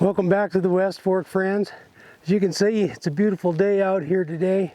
Welcome back to the West Fork, friends. As you can see, it's a beautiful day out here today.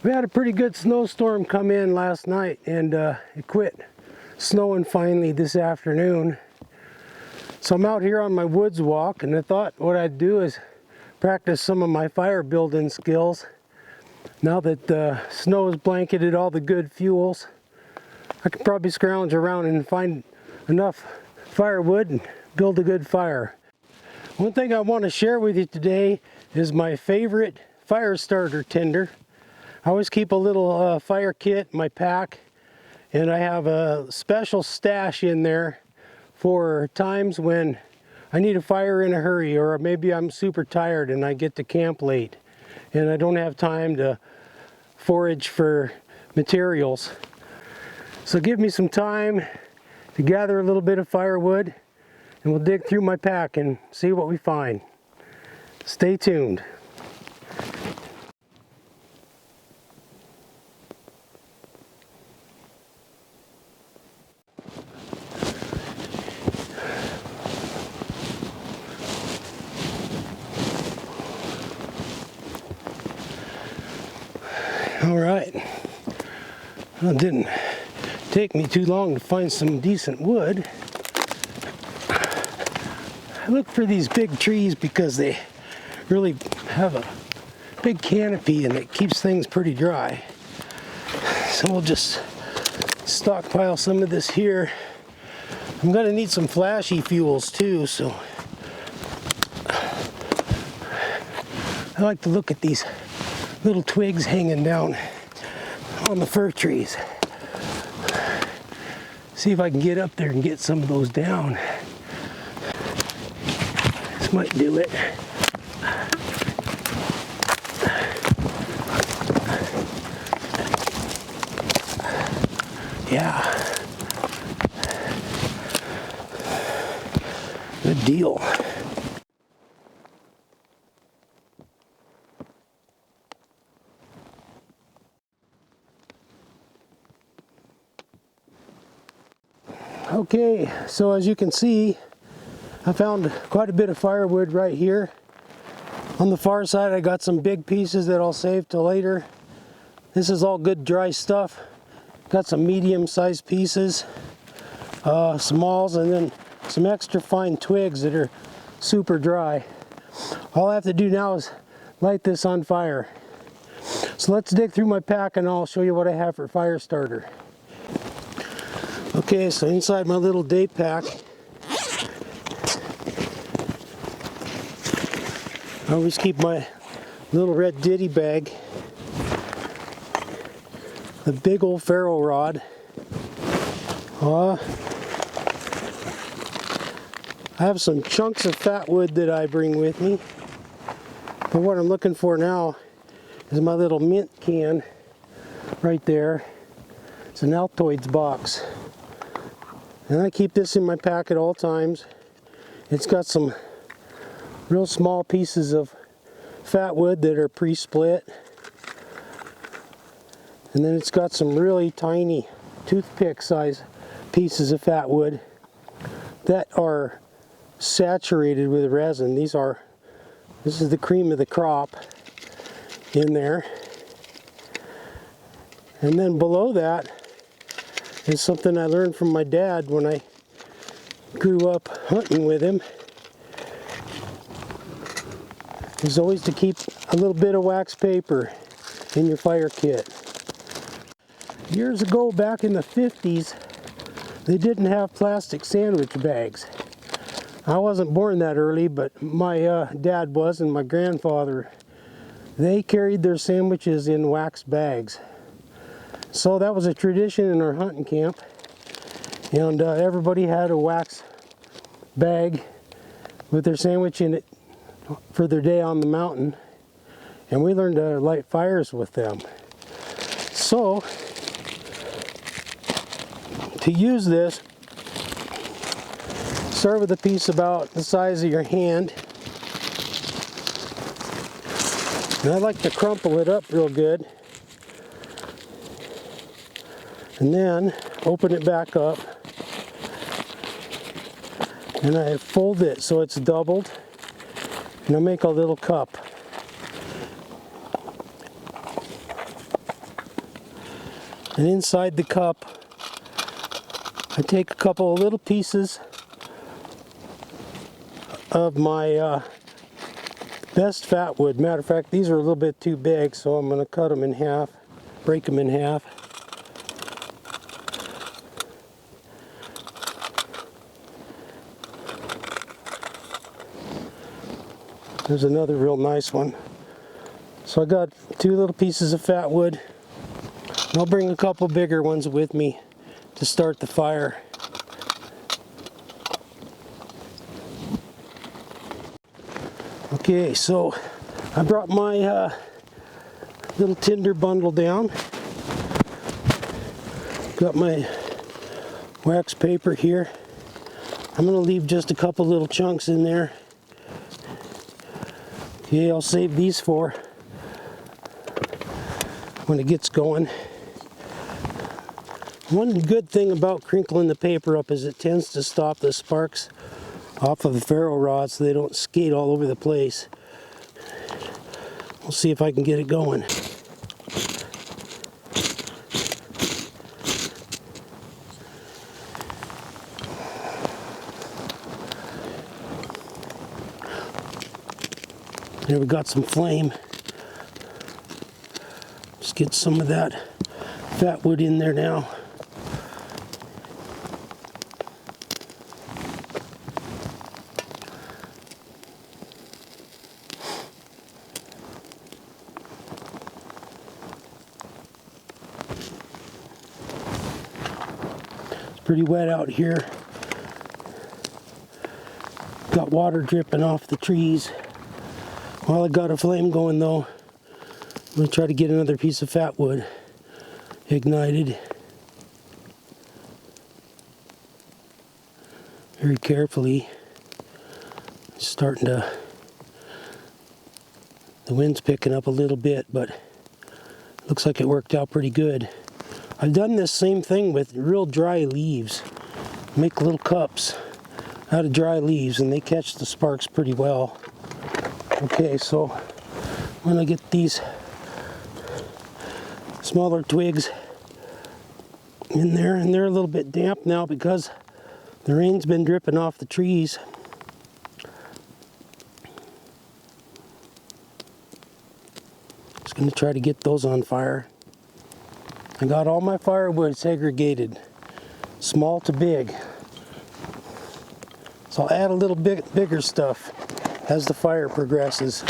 We had a pretty good snowstorm come in last night, and it quit snowing finally this afternoon. So I'm out here on my woods walk, and I thought what I'd do is practice some of my fire building skills. Now that the snow has blanketed all the good fuels, I could probably scrounge around and find enough firewood and build a good fire. One thing I want to share with you today is my favorite fire starter tinder. I always keep a little fire kit in my pack, and I have a special stash in there for times when I need a fire in a hurry, or maybe I'm super tired and I get to camp late and I don't have time to forage for materials. So give me some time to gather a little bit of firewood, and we'll dig through my pack and see what we find. Stay tuned. All right. Well, it didn't take me too long to find some decent wood. I look for these big trees because they really have a big canopy and it keeps things pretty dry. So we'll just stockpile some of this here. I'm gonna need some flashy fuels too, so I like to look at these little twigs hanging down on the fir trees. See if I can get up there and get some of those down. This might do it. Yeah. Good deal. Okay, so as you can see, I found quite a bit of firewood right here. On the far side, I got some big pieces that I'll save till later. This is all good dry stuff. Got some medium-sized pieces, smalls, and then some extra fine twigs that are super dry. All I have to do now is light this on fire. So let's dig through my pack and I'll show you what I have for fire starter. Okay, so inside my little day pack, I always keep my little red ditty bag, the big old ferro rod. I have some chunks of fat wood that I bring with me, but what I'm looking for now is my little mint can right there. It's an Altoids box. And I keep this in my pack at all times. It's got some real small pieces of fat wood that are pre-split. And then it's got some really tiny toothpick size pieces of fat wood that are saturated with resin. This is the cream of the crop in there. And then below that is something I learned from my dad when I grew up hunting with him. Is always to keep a little bit of wax paper in your fire kit. Years ago, back in the 50s, they didn't have plastic sandwich bags. I wasn't born that early, but my dad was, and my grandfather. They carried their sandwiches in wax bags. So that was a tradition in our hunting camp, and everybody had a wax bag with their sandwich in it for their day on the mountain, and we learned to light fires with them. So to use this, start with a piece about the size of your hand, and I like to crumple it up real good. And then open it back up and I fold it so it's doubled, and I'll make a little cup. And inside the cup, I take a couple of little pieces of my best fat wood. Matter of fact, these are a little bit too big, so I'm going to cut them in half, break them in half. There's another real nice one. So I got 2 little pieces of fat wood. And I'll bring a couple bigger ones with me to start the fire. Okay, so I brought my little Tinder bundle down. Got my wax paper here. I'm going to leave just a couple little chunks in there. Okay, I'll save these for when it gets going. One good thing about crinkling the paper up is it tends to stop the sparks off of the ferro rod so they don't skate all over the place. We'll see if I can get it going. There, we got some flame. Just get some of that fat wood in there now. It's pretty wet out here. Got water dripping off the trees. While I got a flame going though, I'm going to try to get another piece of fat wood ignited. Very carefully. It's starting to, the wind's picking up a little bit, but looks like it worked out pretty good. I've done this same thing with real dry leaves. Make little cups out of dry leaves and they catch the sparks pretty well. Okay, so I'm going to get these smaller twigs in there, and they're a little bit damp now because the rain's been dripping off the trees. Just going to try to get those on fire. I got all my firewood segregated, small to big. So I'll add a little bit bigger stuff as the fire progresses.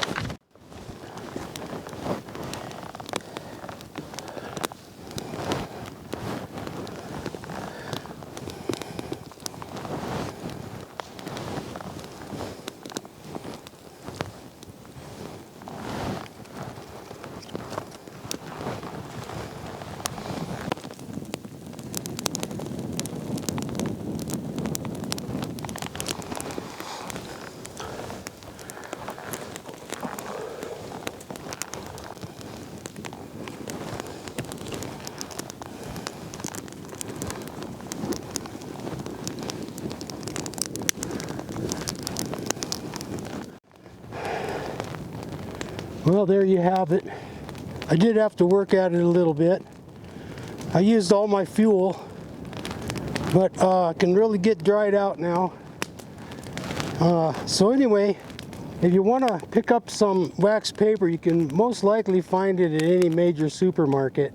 Well, there you have it. I did have to work at it a little bit. I used all my fuel, but I can really get dried out now. So anyway, if you want to pick up some wax paper, you can most likely find it at any major supermarket.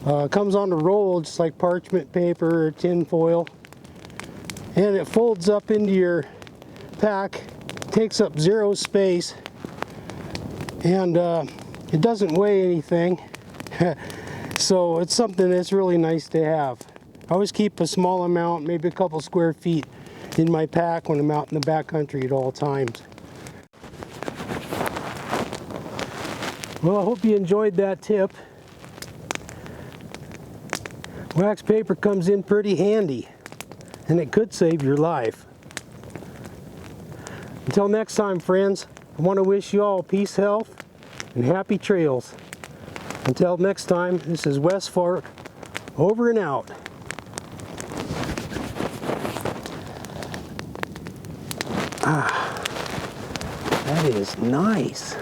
It comes on a roll just like parchment paper or tin foil, and it folds up into your pack, takes up zero space, and it doesn't weigh anything. So it's something that's really nice to have. I always keep a small amount, maybe a couple square feet, in my pack when I'm out in the backcountry at all times. Well, I hope you enjoyed that tip. Wax paper comes in pretty handy, and it could save your life. Until next time, friends, I want to wish you all peace, health, and happy trails. Until next time, this is West Fork, over and out. That is nice.